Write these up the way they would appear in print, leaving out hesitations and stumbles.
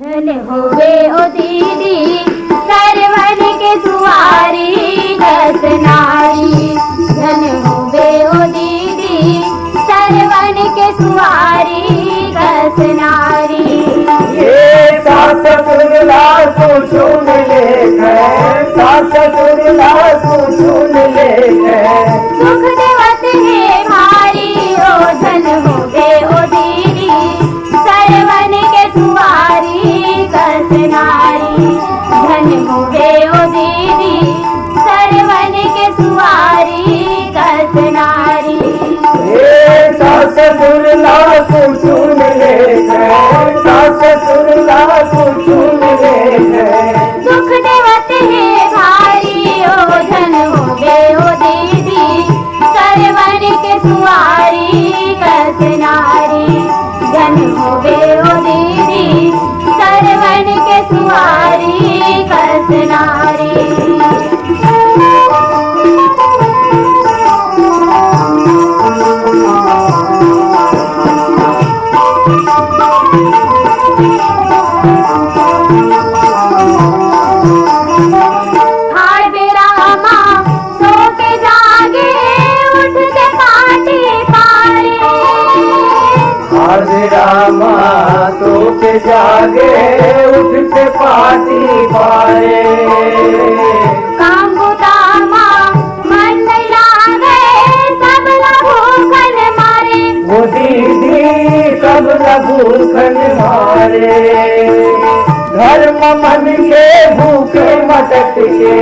धन होवे ओ दीदी सरवन के सुवारी दस नारी। धन होवे ओ दीदी सरवन के सुवारी दस नारी। ये सात सुरला को सुन ले सात सुरला को सुन ले सुख देवत है भारी ओ धन होवे ओ दीदी सरवन के सुवारी दस नारी। धन होवे ओ दीदी सरवन के सुवारी दस नारी। ये सात सुरला को सुन ले सात सुरला को सुन ले सुख देवत है भारी ओ धन होवे ओ दीदी सरवन के सुवारी दस नारी। धन होवे ओ दीदी सरवन के सुवारी दस नारी। रामा तो के जागे उठते पाटी पारे। काम बुतामा मन नहीं लागे सब भूखन मारे। वो दीदी सब भूखन मारे। धर्म मन के भूखे मटक के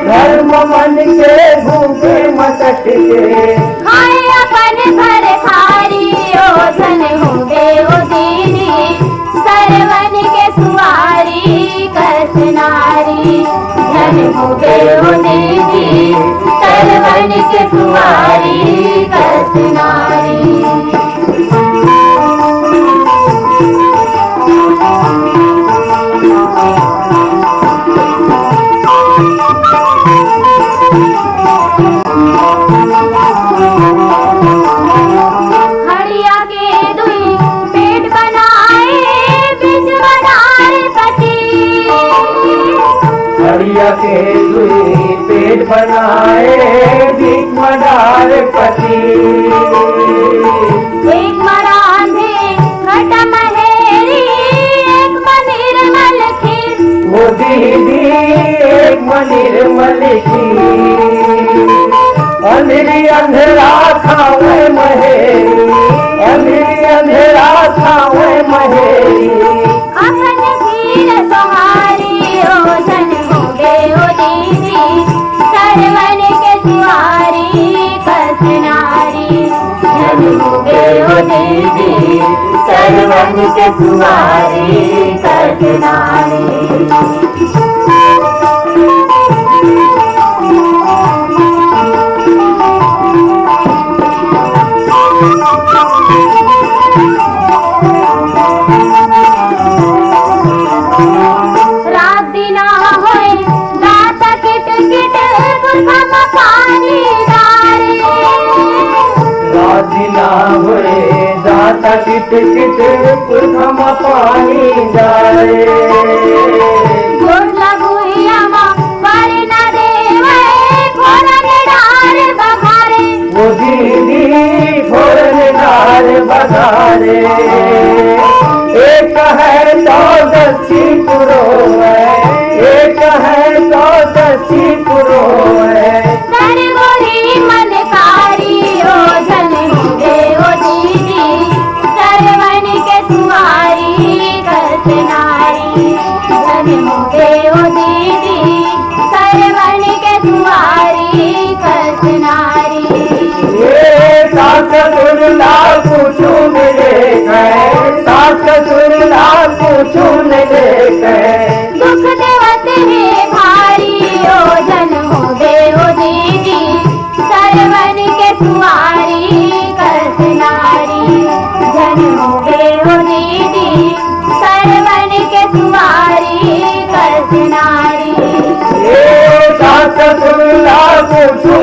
धर्म मन के भूखे मटक के खाए अपन भर थारी ओ धन होवे ओ दीदी सरवन के सुवारी दस नारी। धन होवे ओ दीदी सरवन के सुवारी दस नारी। के दुई पेट बनाए भीख मडार पति। एक मरांधे घट महेरी एक मनिर्मल खीर। वो दीदी एक मनिर्मल खीर। अंधेरी अंधेरा खावे महेरी अंधेरी अंधेरा खावे महेरी। अपन खीर सहारी ओ धन होवे ओ दीदी सरवन के सुवारी दस नारी। धन होवे ओ दीदी सरवन के सुवारी दस नारी। दाता किट किट पुरखम पानी जाए। घोड़ला गुहियामा पर न देवे घोड़न डार बघारे। वो दीदी घोड़न डार बघारे। एक है चौदसी पुरो है एक है चौदसी पुरो है। सरगोरी मनकारी ओ धन होवे ओ दीदी सरवन के सुवारी दस नारी। धन होवे ओ दीदी सरवन के सुवारी दस नारी। ये सात सुरला पूछू मिले सात सुरला पूछू मिले दुख देवत है भारी ओ धन होवे ओ दीदी सरवन के सुवारी दस नारी। धन होवे ओ दीदी सरवन के सुवारी दस नारी। ये सात सुरला पूछू